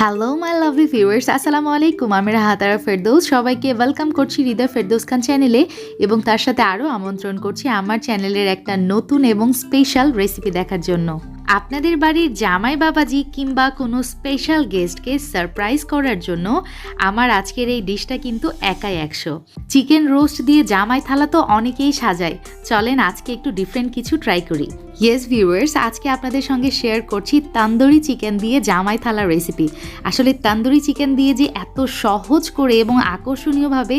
Hello my lovely viewers, আসসালামু আলাইকুম। আমি রাহাতারা ফেরদৌস। সবাইকে ওয়েলকাম করছি হৃদয় ফেরদৌস খান চ্যানেলে এবং তার সাথে আরও আমন্ত্রণ করছি আমার চ্যানেলের একটা নতুন এবং স্পেশাল রেসিপি দেখার জন্য। আপনাদের বাড়ির জামাই বাবাজি কিংবা কোনো স্পেশাল গেস্টকে সারপ্রাইজ করার জন্য আমার আজকের এই ডিশটা কিন্তু একাই 100। চিকেন রোস্ট দিয়ে জামাই থালা তো অনেকেই সাজায়, চলেন আজকে একটু ডিফারেন্ট কিছু ট্রাই করি। ইয়েস ভিউয়ার্স, আজকে আপনাদের সঙ্গে শেয়ার করছি তান্দুরি চিকেন দিয়ে জামাই থালা রেসিপি। আসলে তান্দুরি চিকেন দিয়ে যে এত সহজ করে এবং আকর্ষণীয়ভাবে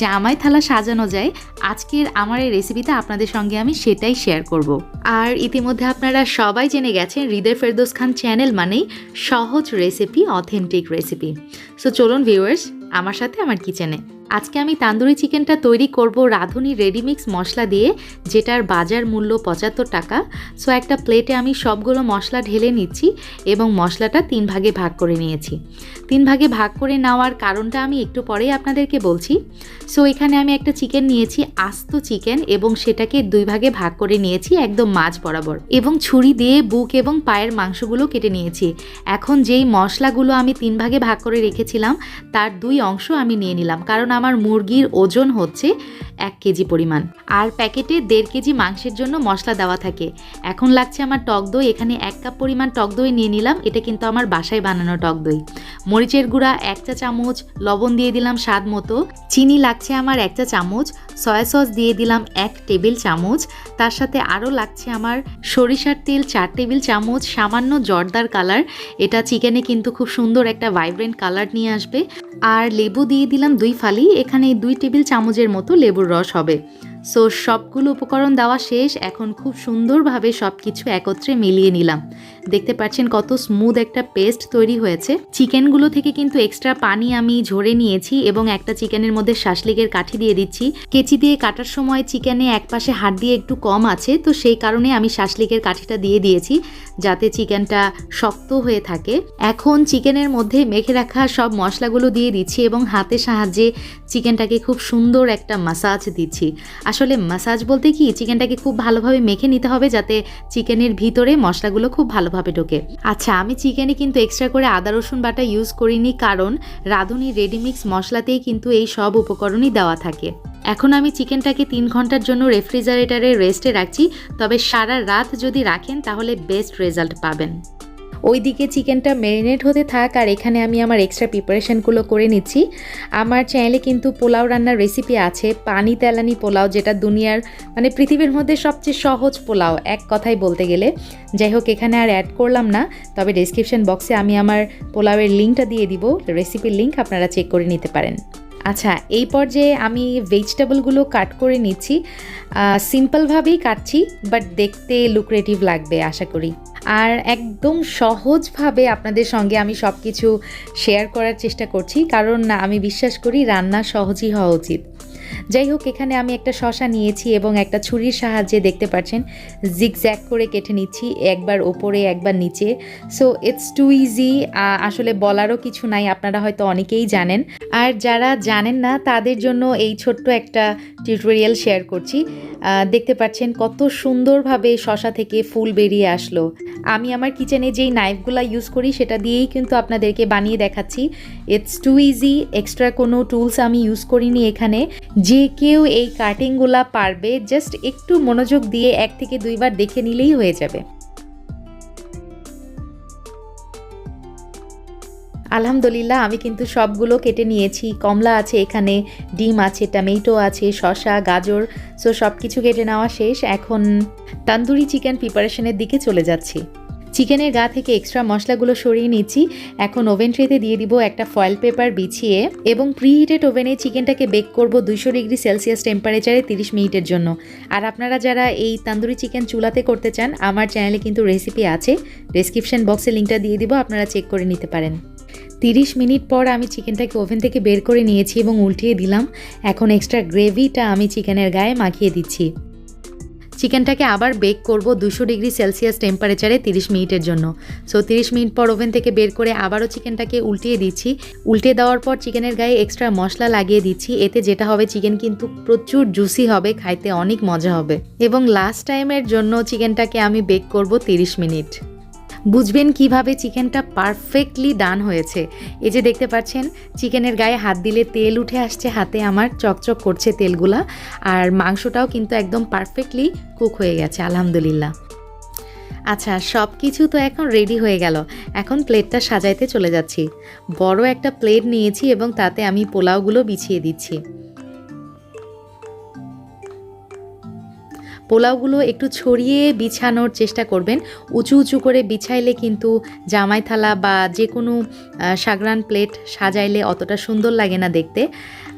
জামাই থালা সাজানো যায়, আজকের আমার এই রেসিপিতে আপনাদের সঙ্গে আমি সেটাই শেয়ার করব। আর ইতিমধ্যে আপনারা সবাই জেনে গেছেন হৃদয় ফেরদৌস খান চ্যানেল মানেই সহজ রেসিপি, অথেন্টিক রেসিপি। সো চলুন ভিউয়ার্স আমার সাথে আমার কিচেনে। আজকে আমি তান্দুরি চিকেনটা তৈরি করব রাধুনি রেডিমিক্স মশলা দিয়ে, যেটার বাজার মূল্য 75 টাকা। সো একটা প্লেটে আমি সবগুলো মশলা ঢেলে নিচ্ছি এবং মশলাটা 3 ভাগে ভাগ করে নিয়েছি। 3 ভাগে ভাগ করে নেওয়ার কারণটা আমি একটু পরেই আপনাদেরকে বলছি। সো এখানে আমি একটা চিকেন নিয়েছি, আস্ত চিকেন, এবং সেটাকে 2 ভাগে ভাগ করে নিয়েছি একদম মাঝ বরাবর, এবং ছুরি দিয়ে বুক এবং পায়ের মাংসগুলো কেটে নিয়েছি। এখন যেই মশলাগুলো আমি 3 ভাগে ভাগ করে রেখেছিলাম তার 2 অংশ আমি নিয়ে নিলাম, কারণ আমার মুরগির ওজন হচ্ছে 1 কেজি পরিমাণ, আর প্যাকেটে 1.5 কেজি মাংসের জন্য মশলা দেওয়া থাকে। এখন লাগছে আমার টক দই, এখানে 1 কাপ পরিমাণ টক দই নিয়ে নিলাম। এটা কিন্তু আমার বাসায় বানানো টক দই। মরিচের গুঁড়া 1 চা চামচ, লবণ দিয়ে দিলাম স্বাদ মতো, চিনি লাগছে আমার 1 চা চামচ, সয়া সস দিয়ে দিলাম 1 টেবিল চামচ, তার সাথে আরও লাগছে আমার সরিষার তেল 4 টেবিল চামচ, সামান্য জর্দার কালার, এটা চিকেনে কিন্তু খুব সুন্দর একটা ভাইব্রেন্ট কালার নিয়ে আসবে, আর লেবু দিয়ে দিলাম 2 ফালি, এখানে 2 টেবিল চামচের মতো লেবুর রস হবে। সো সবগুলো উপকরণ দেওয়া শেষ। এখন খুব সুন্দরভাবে সব কিছু একত্রে মিলিয়ে নিলাম। দেখতে পাচ্ছেন কত স্মুথ একটা পেস্ট তৈরি হয়েছে। চিকেনগুলো থেকে কিন্তু এক্সট্রা পানি আমি ঝরে নিয়েছি এবং একটা চিকেনের মধ্যে শাসলিকের কাঠি দিয়ে দিচ্ছি। কেচি দিয়ে কাটার সময় চিকেনে একপাশে হাড় দিয়ে একটু কম আছে, তো সেই কারণে আমি শাসলিকের কাঠিটা দিয়ে দিয়েছি যাতে চিকেনটা শক্ত হয়ে থাকে। এখন চিকেনের মধ্যে মেখে রাখা সব মশলাগুলো দিয়ে দিচ্ছি এবং হাতের সাহায্যে চিকেনটাকে খুব সুন্দর একটা মাসাজ দিচ্ছি। আসলে মাসাজ বলতে কি, চিকেনটাকে খুব ভালোভাবে মেখে নিতে হবে যাতে চিকেনের ভিতরে মশলাগুলো খুব ভালোভাবে ঢোকে। আচ্ছা, আমি চিকেনে কিন্তু এক্সট্রা করে আদা রসুন বাটা ইউজ করিনি, কারণ রাধুনি রেডিমিক্স মশলাতেই কিন্তু এই সব উপকরণই দেওয়া থাকে। এখন আমি চিকেনটাকে 3 ঘন্টার জন্য রেফ্রিজারেটরে রেস্টে রাখছি, তবে সারা রাত যদি রাখেন তাহলে বেস্ট রেজাল্ট পাবেন। ওইদিকে চিকেনটা ম্যারিনেট হতে থাক, আর এখানে আমি আমার এক্সট্রা প্রিপারেশনগুলো করে নিচ্ছি। আমার চ্যানেলে কিন্তু পোলাও রান্নার রেসিপি আছে, পানি তেলানি পোলাও, যেটা দুনিয়ার পৃথিবীর মধ্যে সবচেয়ে সহজ পোলাও এক কথায় বলতে গেলে। যাই হোক, এখানে আর অ্যাড করলাম না, তবে ডেসক্রিপশন বক্সে আমি আমার পোলাওয়ের লিঙ্কটা দিয়ে দিব, রেসিপির লিঙ্ক আপনারা চেক করে নিতে পারেন। আচ্ছা, এই পর্যায়ে আমি ভেজিটেবলগুলো কাট করে নিচ্ছি। সিম্পলভাবেই কাটছি, বাট দেখতে লুক্রেটিভ লাগবে আশা করি। আর একদম সহজভাবে আপনাদের সঙ্গে আমি সব কিছু শেয়ার করার চেষ্টা করছি, কারণ আমি বিশ্বাস করি রান্না সহজই হওয়া উচিত। যাই হোক, এখানে আমি একটা শসা নিয়েছি এবং একটা ছুরির সাহায্যে দেখতে পাচ্ছেন জিগজ্যাগ করে কেটে নিচ্ছি, একবার ওপরে একবার নিচে। সো ইটস টু ইজি, আসলে বলারও কিছু নাই, আপনারা হয়তো অনেকেই জানেন। আর যারা জানেন না তাদের জন্য এই ছোট্ট একটা টিউটোরিয়াল শেয়ার করছি। দেখতে পাচ্ছেন কত সুন্দরভাবে শসা থেকে ফুল বেরিয়ে আসলো। আমি আমার কিচেনে যেই নাইফগুলো ইউজ করি সেটা দিয়েই কিন্তু আপনাদেরকে বানিয়ে দেখাচ্ছি। ইটস টু ইজি, এক্সট্রা কোনো টুলস আমি ইউজ করিনি এখানে। যে কেউ এই কাটিংগুলা পারবে, জাস্ট একটু মনোযোগ দিয়ে 1 থেকে 2 বার দেখে নিলেই হয়ে যাবে। আলহামদুলিল্লাহ, আমি কিন্তু সবগুলো কেটে নিয়েছি। কমলা আছে এখানে, ডিম আছে, টমেটো আছে, শসা, গাজর, সো সব কিছু কেটে নেওয়া শেষ। এখন তান্দুরি চিকেন প্রিপারেশনের দিকে চলে যাচ্ছি। চিকেনের গা থেকে এক্সট্রা মশলাগুলো সরিয়ে নিচ্ছি। এখন ওভেন ট্রেতে দিয়ে দিব একটা ফয়েল পেপার বিছিয়ে, এবং প্রিহিটেড ওভেনে চিকেনটাকে বেক করব 200 ডিগ্রি সেলসিয়াস টেম্পারেচারে 30 মিনিটের জন্য। আর আপনারা যারা এই তান্দুরি চিকেন চুলাতে করতে চান, আমার চ্যানেলে কিন্তু রেসিপি আছে, ডেসক্রিপশন বক্সে লিঙ্কটা দিয়ে দিব, আপনারা চেক করে নিতে পারেন। 30 মিনিট পর আমি চিকেনটাকে ওভেন থেকে বের করে নিয়েছি এবং উল্টিয়ে দিলাম। এখন এক্সট্রা গ্রেভিটা আমি চিকেনের গায়ে মাখিয়ে দিচ্ছি। চিকেনটাকে আবার বেক করব 200 ডিগ্রি সেলসিয়াস টেম্পারেচারে 30 মিনিটের জন্য। সো 30 মিনিট পর ওভেন থেকে বের করে আবারও চিকেনটাকে উল্টিয়ে দিচ্ছি। উল্টে দেওয়ার পর চিকেনের গায়ে এক্সট্রা মশলা লাগিয়ে দিচ্ছি। এতে যেটা হবে, চিকেন কিন্তু প্রচুর জুসি হবে, খাইতে অনেক মজা হবে। এবং লাস্ট টাইমের জন্য চিকেনটাকে আমি বেক করব 30 মিনিট। বুঝবেন কিভাবে চিকেনটা পারফেক্টলি ডান হয়েছে। এই যে দেখতে পাচ্ছেন চিকেনের গায়ে হাত দিলে তেল উঠে আসছে, হাতে আমার চকচক করছে তেলগুলা, আর মাংসটাও কিন্তু একদম পারফেক্টলি কুক হয়ে গেছে আলহামদুলিল্লাহ। আচ্ছা, সব কিছু তো এখন রেডি হয়ে গেল, এখন প্লেটটা সাজাইতে চলে যাচ্ছি। বড় একটা প্লেট নিয়েছি এবং তাতে আমি পোলাওগুলো বিছিয়ে দিচ্ছি। পোলাওগুলো একটু ছড়িয়ে বিছানোর চেষ্টা করবেন, উঁচু উঁচু করে বিছাইলে কিন্তু জামাই থালা বা যে কোনো সাগরান প্লেট সাজাইলে অতটা সুন্দর লাগে না দেখতে।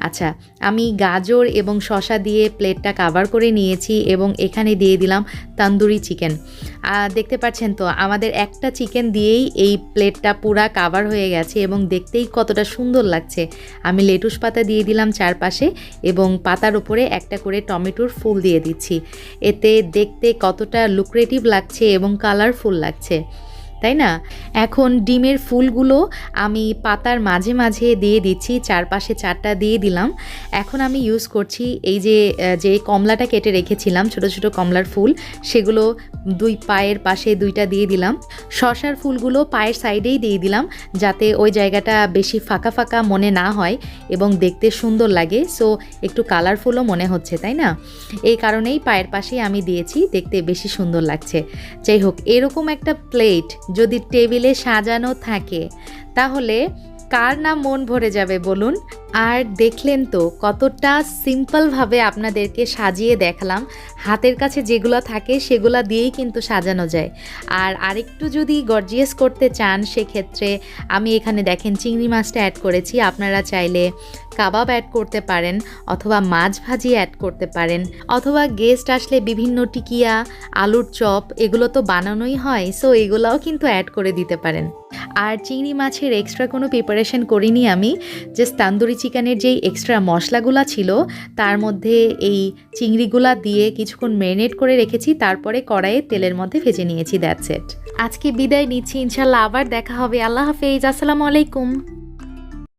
আচ্ছা, আমি গাজর এবং শসা দিয়ে প্লেটটা কাভার করে নিয়েছি এবং এখানে দিয়ে দিলাম তান্দুরি চিকেন। দেখতে পাচ্ছেন তো আমাদের একটা চিকেন দিয়েই এই প্লেটটা পুরা কাভার হয়ে গেছে এবং দেখতেই কতটা সুন্দর লাগছে। আমি লেটুস পাতা দিয়ে দিলাম চারপাশে এবং পাতার উপরে একটা করে টমেটোর ফুল দিয়ে দিচ্ছি। এতে দেখতে কতটা লুক্রেটিভ লাগছে এবং কালারফুল লাগছে, তাই না? এখন ডিমের ফুলগুলো আমি পাতার মাঝে মাঝে দিয়ে দিচ্ছি, চারপাশে 4টা দিয়ে দিলাম। এখন আমি ইউজ করছি এই যে কমলাটা কেটে রেখেছিলাম, ছোট ছোট কমলার ফুল, সেগুলো 2 পায়ের পাশে 2টা দিয়ে দিলাম। শসার ফুলগুলো পায়ের সাইডেই দিয়ে দিলাম যাতে ওই জায়গাটা বেশি ফাঁকা ফাঁকা মনে না হয় এবং দেখতে সুন্দর লাগে। সো একটু কালারফুলও মনে হচ্ছে, তাই না? এই কারণেই পায়ের পাশেই আমি দিয়েছি, দেখতে বেশি সুন্দর লাগছে। যাই হোক, এরকম একটা প্লেট যদি টেবিলে সাজানো থাকে তাহলে কার না মন ভরে যাবে বলুন। আর দেখলেন তো কতটা সিম্পলভাবে আপনাদেরকে সাজিয়ে দেখালাম। হাতের কাছে যেগুলো থাকে সেগুলো দিয়েই কিন্তু সাজানো যায়। আর আরেকটু যদি গর্জিয়াস করতে চান সেক্ষেত্রে আমি এখানে দেখেন চিংড়ি মাছটা অ্যাড করেছি। আপনারা চাইলে কাবাব অ্যাড করতে পারেন অথবা মাছ ভাজি অ্যাড করতে পারেন, অথবা গেস্ট আসলে বিভিন্ন টিকিয়া, আলুর চপ এগুলো তো বানানোই হয়, সো এগুলোও কিন্তু অ্যাড করে দিতে পারেন। আর চিংড়ি মাছের এক্সট্রা কোনো প্রিপারেশন করিনি আমি, জাস্ট তান্দুরি চিকেনের যেই এক্সট্রা মশলাগুলো ছিল তার মধ্যে এই চিংড়িগুলা দিয়ে কিছুক্ষণ ম্যারিনেট করে রেখেছি, তারপরে কড়াইয়ে তেলের মধ্যে ভেজে নিয়েছি। That's it. আজকে বিদায় নিচ্ছি, ইনশাল্লাহ আবার দেখা হবে। আল্লাহ হাফেজ, আসসালামু আলাইকুম।